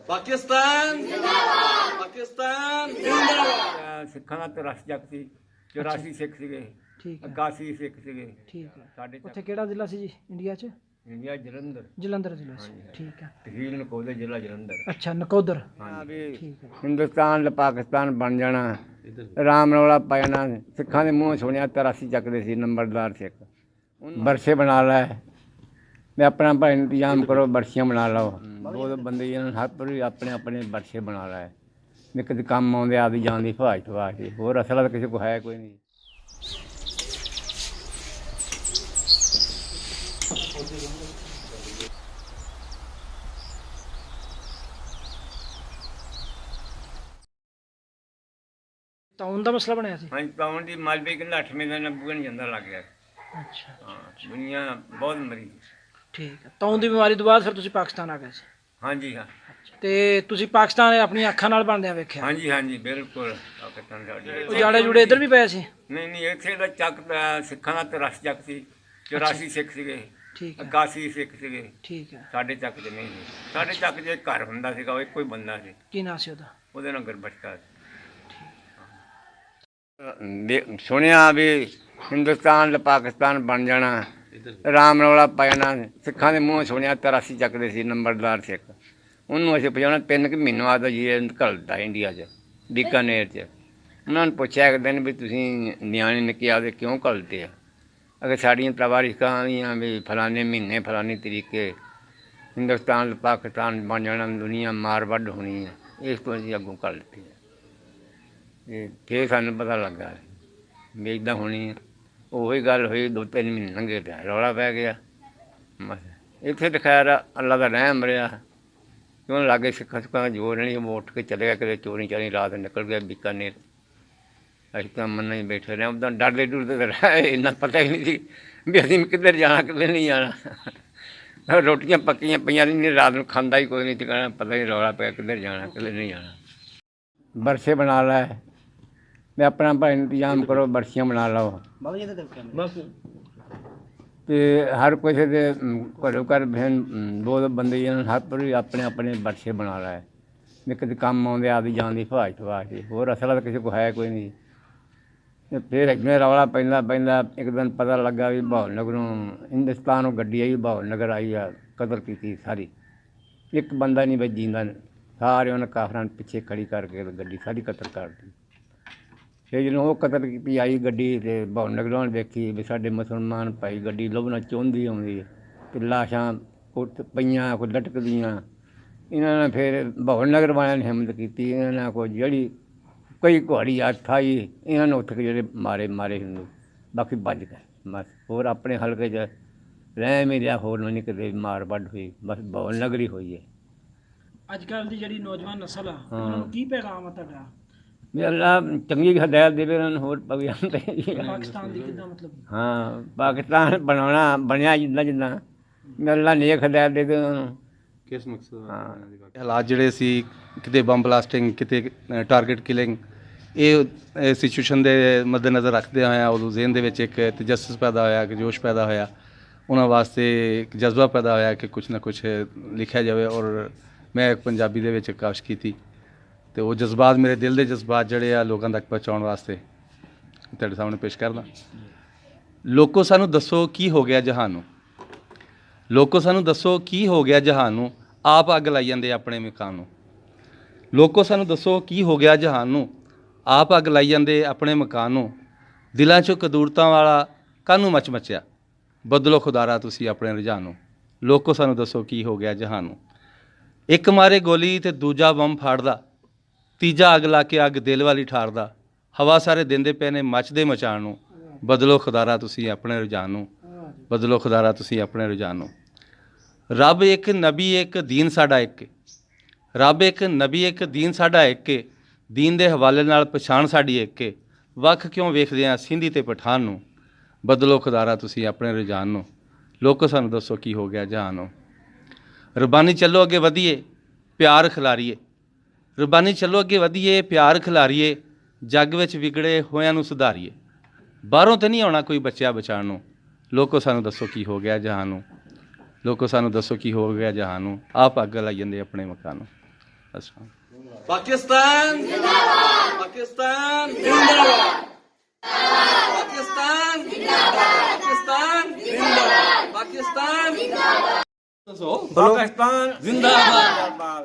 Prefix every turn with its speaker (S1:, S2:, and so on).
S1: पाकिस्तान जिंदाबाद, पाकिस्तान जिंदाबाद।
S2: ਸਿੱਖਾਂ ਦਾ 83 ਜੱਗ ਸੀ, 84 ਸਿੱਖ ਸੀਗੇ,
S3: ਠੀਕ ਹੈ
S2: 81 ਸਿੱਖ ਸੀਗੇ
S3: ਠੀਕ ਹੈ।
S2: ਸਾਡੇ
S3: ਉੱਥੇ ਕਿਹੜਾ ਜ਼ਿਲ੍ਹਾ ਸੀ ਜੀ ਇੰਡੀਆ 'ਚ?
S2: ਇੰਡੀਆ ਜਲੰਧਰ,
S3: ਜਲੰਧਰ ਜ਼ਿਲ੍ਹਾ ਸੀ। ਠੀਕ ਹੈ
S2: ਤਹਿਸੀਲ ਨਕੋਦਰ, ਜ਼ਿਲ੍ਹਾ ਜਲੰਧਰ।
S3: ਅੱਛਾ ਨਕੋਦਰ।
S2: ਵੀ
S3: ਠੀਕ ਹੈ
S2: ਹਿੰਦੁਸਤਾਨ ਤੇ ਪਾਕਿਸਤਾਨ ਬਣ ਜਾਣਾ, ਰਾਮ ਰੌਲਾ ਪੈ ਜਾਣਾ। ਸਿੱਖਾਂ ਦੇ ਮੂੰਹ ਸੁਣਿਆ 83 ਚੱਕਦੇ ਸੀ ਨੰਬਰਦਾਰ ਸਿੱਖ। ਬਰਸੇ ਬਣਾ ਲੈ, ਮੈਂ ਆਪਣਾ ਭਾਈ ਇੰਤਜ਼ਾਮ ਕਰੋ, ਬਰਸੀਆਂ ਬਣਾ ਲਓ। ਬਹੁਤ ਬੰਦੇ ਇਹਨਾਂ ਨੂੰ ਹੱਥ ਵੀ ਆਪਣੇ ਆਪਣੇ ਬਰਸੇ ਬਣਾ ਲੈ, ਮੈਂ ਕਦੇ ਕੰਮ ਆਉਂਦੇ ਆਪਦੀ ਜਾਨ ਦੀ ਫਾਜ ਕੇ। ਹੋਰ ਅਸਲ ਤਾਂ ਕਿਸੇ ਕੋਲ ਹੈ ਕੋਈ ਨਹੀਂ।
S3: ਤਾਉਨ ਦਾ ਮਸਲਾ ਬਣਿਆ ਸੀ।
S2: ਹਾਂਜੀ, ਪਾਉਣ ਦੀ ਮਾਲਵੇ ਕਹਿੰਦਾ 8ਵੇਂ ਦਿਨ ਬੂਹੇ ਜਾਂਦਾ ਲੱਗ ਗਿਆ।
S3: ਅੱਛਾ
S2: ਹਾਂ, ਦੁਨੀਆ ਬਹੁਤ ਮਰੀ।
S3: ਠੀਕ ਹੈ। ਤਾਉਨ ਦੀ ਬਿਮਾਰੀ ਤੋਂ ਬਾਅਦ ਫਿਰ ਤੁਸੀਂ ਪਾਕਿਸਤਾਨ ਆ ਗਏ ਸੀ
S2: ਹਾਂਜੀ ਹਾਂ,
S3: ਤੇ ਤੁਸੀਂ ਪਾਕਿਸਤਾਨ ਆਪਣੀਆਂ ਅੱਖਾਂ ਨਾਲ ਬਣਦਿਆਂ ਵੇਖਿਆ?
S2: ਹਾਂਜੀ ਹਾਂਜੀ, ਬਿਲਕੁਲ। ਪਾਕਿਸਤਾਨ ਸਾਡੀ
S3: ਉਜਾੜੇ ਜੁੜੇ ਇੱਧਰ ਵੀ ਪਏ ਸੀ?
S2: ਨਹੀਂ, ਇੱਥੇ ਦਾ ਚੱਕ ਸਿੱਖਾਂ ਦਾ 83 ਚੱਕ ਸੀ, 84 ਸਿੱਖ ਸੀਗੇ,
S3: ਠੀਕ ਹੈ
S2: 81 ਸਿੱਖ ਸੀਗੇ।
S3: ਠੀਕ ਹੈ।
S2: ਸਾਡੇ ਚੱਕ 'ਚ ਨਹੀਂ ਸੀ। ਸਾਡੇ ਚੱਕ 'ਚ ਇੱਕ ਘਰ ਹੁੰਦਾ ਸੀਗਾ, ਉਹ ਇੱਕੋ ਹੀ ਬੰਦਾ ਸੀ,
S3: ਕੀ ਨਾਂ ਸੀ ਉਹਦਾ?
S2: ਉਹਦੇ ਨਾਲ ਗੁਰਬਖਸ਼ਾ ਸੀ। ਸੁਣਿਆ ਵੀ ਹਿੰਦੁਸਤਾਨ ਤੇ ਪਾਕਿਸਤਾਨ ਬਣ ਜਾਣਾ, ਰਾਮ ਰੌਲਾ ਪੈ ਜਾਣਾ। ਸਿੱਖਾਂ ਦੇ ਮੂੰਹ ਸੁਣਿਆ 83 ਚੱਕਦੇ ਸੀ ਨੰਬਰਦਾਰ ਸਿੱਖ। ਉਹਨੂੰ ਅਸੀਂ ਪਹੁੰਚਾਉਣਾ 3 ਕੁ ਮਹੀਨੇ ਬਾਅਦ ਜੀ ਘੱਲਦਾ ਇੰਡੀਆ 'ਚ, ਬੀਕਾਨੇਰ 'ਚ। ਉਹਨਾਂ ਨੂੰ ਪੁੱਛਿਆ ਇੱਕ ਦਿਨ ਵੀ ਤੁਸੀਂ ਨਿਆਣੇ ਨਿੱਕੇ ਆਪਦੇ ਕਿਉਂ ਘੱਲਦੇ ਆ? ਅਗਰ ਸਾਡੀਆਂ ਤਵਾਰੀਖਾਂ ਆਈਆਂ ਵੀ ਫਲਾਣੇ ਮਹੀਨੇ ਫਲਾਣੀ ਤਰੀਕੇ ਹਿੰਦੁਸਤਾਨ ਤੇ ਪਾਕਿਸਤਾਨ ਬਣ ਜਾਣਾ, ਦੁਨੀਆ ਮਾਰ ਵੱਢ ਹੋਣੀ ਹੈ, ਇਸ ਤੋਂ ਅਸੀਂ ਅੱਗੋਂ ਘੱਲ ਦਿੱਤੀ ਹੈ। ਇਹ ਫਿਰ ਸਾਨੂੰ ਪਤਾ ਲੱਗਾ ਵੀ ਇੱਦਾਂ ਹੋਣੀ ਹੈ। ਉਹੀ ਗੱਲ ਹੋਈ, 2-3 ਮਹੀਨੇ ਲੰਘੇ ਪਿਆ, ਰੌਲਾ ਪੈ ਗਿਆ। ਬਸ ਇੱਥੇ ਤਾਂ ਖੈਰ ਅੱਲਾ ਦਾ ਰਹਿਮ ਰਿਹਾ, ਕਿਉਂ ਲਾਗੇ ਸਿੱਖਾਂ ਸੁੱਖਾਂ ਜੋਰ ਨਹੀਂ। ਉਹ ਉੱਠ ਕੇ ਚਲੇ ਗਿਆ, ਕਿਤੇ ਚੋਰੀ ਚਾਰੀ ਰਾਤ ਨਿਕਲ ਗਿਆ ਬੀਕਾਨੇਰ। ਅਸੀਂ ਤਾਂ ਮੰਨਾ ਹੀ ਬੈਠੇ ਰਹੇ, ਉੱਦਾਂ ਡਰਦੇ ਡੁਰਦੇ ਤਾਂ ਰਹੇ, ਇੰਨਾ ਪਤਾ ਹੀ ਨਹੀਂ ਸੀ ਵੀ ਅਸੀਂ ਕਿੱਧਰ ਜਾਣਾ ਕਿੱਧਰ ਨਹੀਂ ਜਾਣਾ। ਰੋਟੀਆਂ ਪੱਕੀਆਂ ਪਈਆਂ ਨਹੀਂ, ਰਾਤ ਨੂੰ ਖਾਂਦਾ ਹੀ ਕੋਈ ਨਹੀਂ, ਟਿਕਾਣਾ ਪਤਾ ਹੀ ਰੌਲਾ ਪਿਆ ਕਿੱਧਰ ਜਾਣਾ ਕਿੱਧਰ ਨਹੀਂ ਜਾਣਾ। ਬਰਸੇ ਬਣਾ ਲੈ, ਮੈਂ ਆਪਣਾ ਭਾਈ ਇੰਤਜ਼ਾਮ ਕਰੋ, ਬਰਸੀਆਂ ਬਣਾ ਲਓ।
S3: ਬਸ
S2: ਤੇ ਹਰ ਕਿਸੇ ਦੇ ਘਰੋਂ ਘਰ ਦੋ ਬੰਦੇ ਇਹਨਾਂ ਨੂੰ ਹੱਥ ਵੀ ਆਪਣੇ ਆਪਣੇ ਬਰਸੇ ਬਣਾ ਲੈ, ਮੈਂ ਕਦੇ ਕੰਮ ਆਉਂਦੇ ਆਪਦੀ ਜਾਨ ਦੀ ਫਾਜ ਕੇ। ਹੋਰ ਅਸਲ ਤਾਂ ਕਿਸੇ ਕੋਲ ਹੈ ਕੋਈ ਨਹੀਂ। ਤੇ ਫਿਰ ਅੱਗੇ ਰੌਲਾ ਪੈਂਦਾ ਇੱਕ ਦਿਨ ਪਤਾ ਲੱਗਾ ਵੀ ਬਹਾਵਲ ਨਗਰੋਂ ਹਿੰਦੁਸਤਾਨੋਂ ਗੱਡੀ ਆਈ, ਬਹਾਵਲ ਨਗਰ ਆਈ ਆ, ਕਦਰ ਕੀਤੀ ਸਾਰੀ। ਇੱਕ ਬੰਦਾ ਨਹੀਂ ਬਚ ਜਿੰਦਾ, ਸਾਰੇ ਉਹਨਾਂ ਕਾਫਰਾਂ ਨੂੰ ਪਿੱਛੇ ਖੜੀ ਕਰਕੇ ਗੱਡੀ ਸਾਰੀ ਕਤਲ ਕਰ ਦਿੱਤੀ। ਫਿਰ ਜਦੋਂ ਉਹ ਕਤਲ ਕੀਤੀ ਆਈ ਗੱਡੀ, ਅਤੇ ਬਹਾਵਲ ਨਗਰੋਂ ਵੇਖੀ ਵੀ ਸਾਡੇ ਮੁਸਲਮਾਨ ਭਾਈ ਗੱਡੀ ਲੱਭਣਾ ਚਾਹੁੰਦੀ ਆਉਂਦੀ ਹੈ, ਅਤੇ ਲਾਸ਼ਾਂ ਪਈਆਂ ਕੋਈ ਲਟਕਦੀਆਂ। ਇਹਨਾਂ ਨੇ ਫਿਰ ਬਹਾਵਲ ਨਗਰ ਵਾਲਿਆਂ ਨੇ ਹਿੰਮਤ ਕੀਤੀ, ਇਹਨਾਂ ਨੇ ਕੋਈ ਜਿਹੜੀ ਕਈ ਕੁਹਾੜੀ ਹੱਥ ਆਈ, ਇਹਨਾਂ ਨੂੰ ਉੱਠ ਕੇ ਜਿਹੜੇ ਮਾਰੇ ਹਿੰਦੂ, ਬਾਕੀ ਭੱਜ ਗਏ। ਬਸ ਹੋਰ ਆਪਣੇ ਹਲਕੇ 'ਚ ਰਹਿ ਨਹੀਂ ਰਿਹਾ, ਹੋਰ ਨਹੀਂ ਕਿਤੇ ਮਾਰ ਵੱਢ ਹੋਈ, ਬਸ ਬਹਾਵਲ ਨਗਰ ਹੀ ਹੋਈ ਹੈ।
S3: ਅੱਜ ਕੱਲ੍ਹ ਦੀ ਜਿਹੜੀ ਨੌਜਵਾਨ ਨਸਲ ਆ, ਉਹਨਾਂ ਨੂੰ ਕੀ ਪੈਗਾਮ ਆ ਤੁਹਾਡਾ?
S2: ਵੀ ਅੱਲਾ ਚੰਗੀ ਹਦਾਇਤ ਦੇਵੇ ਉਹਨਾਂ ਨੂੰ, ਹੋਰ ਪਗਿਆਨ ਤੇ।
S3: ਪਾਕਿਸਤਾਨ ਦੀ ਕਿੱਦਾਂ ਮਤਲਬ?
S2: ਹਾਂ, ਪਾਕਿਸਤਾਨ ਬਣਿਆ ਜਿੱਦਾਂ ਵੀ ਅੱਲਾ ਨੇਕ ਹਦਾਇਤ ਦੇ ਦੇ ਉਹਨਾਂ ਨੂੰ।
S4: ਕਿਸ ਮਕਸਦ? ਹਾਂ, ਹਾਲਾਤ ਜਿਹੜੇ ਸੀ, ਕਿਤੇ ਬੰਬ ਬਲਾਸਟਿੰਗ, ਕਿਤੇ ਟਾਰਗੇਟ ਕਿਲਿੰਗ, ਇਹ ਸਿਚੁਏਸ਼ਨ ਦੇ ਮੱਦੇਨਜ਼ਰ ਰੱਖਦੇ ਹੋਇਆ ਉਦੋਂ ਜ਼ਿਹਨ ਦੇ ਵਿੱਚ ਇੱਕ ਤਜੱਸਸ ਪੈਦਾ ਹੋਇਆ, ਇੱਕ ਜੋਸ਼ ਪੈਦਾ ਹੋਇਆ, ਉਹਨਾਂ ਵਾਸਤੇ ਇੱਕ ਜਜ਼ਬਾ ਪੈਦਾ ਹੋਇਆ ਕਿ ਕੁਛ ਨਾ ਕੁਛ ਲਿਖਿਆ ਜਾਵੇ। ਔਰ ਮੈਂ ਇੱਕ ਪੰਜਾਬੀ ਦੇ ਵਿੱਚ ਕਾਵਿਸ਼ ਕੀਤੀ, ਅਤੇ ਉਹ ਜਜ਼ਬਾਤ, ਮੇਰੇ ਦਿਲ ਦੇ ਜਜ਼ਬਾਤ ਜਿਹੜੇ ਆ ਲੋਕਾਂ ਤੱਕ ਪਹੁੰਚਾਉਣ ਵਾਸਤੇ ਤੁਹਾਡੇ ਸਾਹਮਣੇ ਪੇਸ਼ ਕਰਦਾ। ਲੋਕੋ ਸਾਨੂੰ ਦੱਸੋ ਕੀ ਹੋ ਗਿਆ ਜਹਾਨ ਨੂੰ, ਲੋਕੋ ਸਾਨੂੰ ਦੱਸੋ ਕੀ ਹੋ ਗਿਆ ਜਹਾਨ ਨੂੰ, ਆਪ ਅੱਗ ਲਾਈ ਜਾਂਦੇ ਆਪਣੇ ਮਕਾਨ ਨੂੰ। ਲੋਕੋ ਸਾਨੂੰ ਦੱਸੋ ਕੀ ਹੋ ਗਿਆ ਜਹਾਨ ਨੂੰ, ਆਪ ਅੱਗ ਲਾਈ ਜਾਂਦੇ ਆਪਣੇ ਮਕਾਨ ਨੂੰ। ਦਿਲਾਂ 'ਚੋਂ ਕਦੂਰਤਾਂ ਵਾਲਾ ਕਾਹਨੂੰ ਮਚਿਆ, ਬਦਲੋ ਖੁਦਾਰਾ ਤੁਸੀਂ ਆਪਣੇ ਰੁਝਾਨ ਨੂੰ। ਲੋਕੋ ਸਾਨੂੰ ਦੱਸੋ ਕੀ ਹੋ ਗਿਆ ਜਹਾਨ ਨੂੰ। ਇੱਕ ਮਾਰੇ ਗੋਲੀ ਤੇ ਦੂਜਾ ਬੰਬ ਫਾੜਦਾ, ਤੀਜਾ ਅੱਗ ਲਾ ਕੇ ਅੱਗ ਦਿਲ ਵਾਲੀ ਠਾਰਦਾ। ਹਵਾ ਸਾਰੇ ਦਿੰਦੇ ਪਏ ਨੇ ਮੱਚਦੇ ਮਚਾਉਣ ਨੂੰ, ਬਦਲੋ ਖੁਦਾਰਾ ਤੁਸੀਂ ਆਪਣੇ ਰੁਝਾਨ ਨੂੰ, ਬਦਲੋ ਖੁਦਾਰਾ ਤੁਸੀਂ ਆਪਣੇ ਰੁਝਾਨ ਨੂੰ। ਰੱਬ ਇੱਕ ਨਬੀ ਇੱਕ ਦੀਨ ਸਾਡਾ ਇੱਕ, ਰੱਬ ਇੱਕ ਨਬੀ ਇੱਕ ਦੀਨ ਸਾਡਾ ਇੱਕ, ਦੀਨ ਦੇ ਹਵਾਲੇ ਨਾਲ ਪਛਾਣ ਸਾਡੀ ਇੱਕ। ਵੱਖ ਕਿਉਂ ਵੇਖਦੇ ਹਾਂ ਸਿੰਧੀ ਤੇ ਪਠਾਨ ਨੂੰ, ਬਦਲੋ ਖੁਦਾਰਾ ਤੁਸੀਂ ਆਪਣੇ ਰੁਝਾਨ ਨੂੰ। ਲੋਕੋ ਸਾਨੂੰ ਦੱਸੋ ਕੀ ਹੋ ਗਿਆ ਜਹਾਨ ਨੂੰ। ਰੱਬਾਨੀ ਚੱਲੋ ਅੱਗੇ ਵਧੀਏ, ਪਿਆਰ ਖਿਲਾਰੀਏ, ਰੱਬਾਨੀ ਚੱਲੋ ਅੱਗੇ ਵਧੀਏ, ਪਿਆਰ ਖਿਲਾਰੀਏ, ਜੱਗ ਵਿੱਚ ਵਿਗੜੇ ਹੋਇਆਂ ਨੂੰ ਸੁਧਾਰੀਏ। ਬਾਹਰੋਂ ਤਾਂ ਨਹੀਂ ਆਉਣਾ ਕੋਈ ਬੱਚਿਆ ਬਚਾਉਣ ਨੂੰ। ਲੋਕੋ ਸਾਨੂੰ ਦੱਸੋ ਕੀ ਹੋ ਗਿਆ ਜਹਾਨ ਨੂੰ, ਲੋਕੋ ਸਾਨੂੰ ਦੱਸੋ ਕੀ ਹੋ ਗਿਆ ਜਹਾਨ ਨੂੰ, ਆਪ ਅੱਗ ਲਾਈ ਜਾਂਦੇ ਆਪਣੇ ਮਕਾਨ ਨੂੰ। ਅੱਛਾ
S1: पाकिस्तान जिंदाबाद, पाकिस्तान जिंदाबाद, पाकिस्तान जिंदाबाद, पाकिस्तान जिंदाबाद, पाकिस्तान
S2: पाकिस्तान
S1: जिंदाबाद।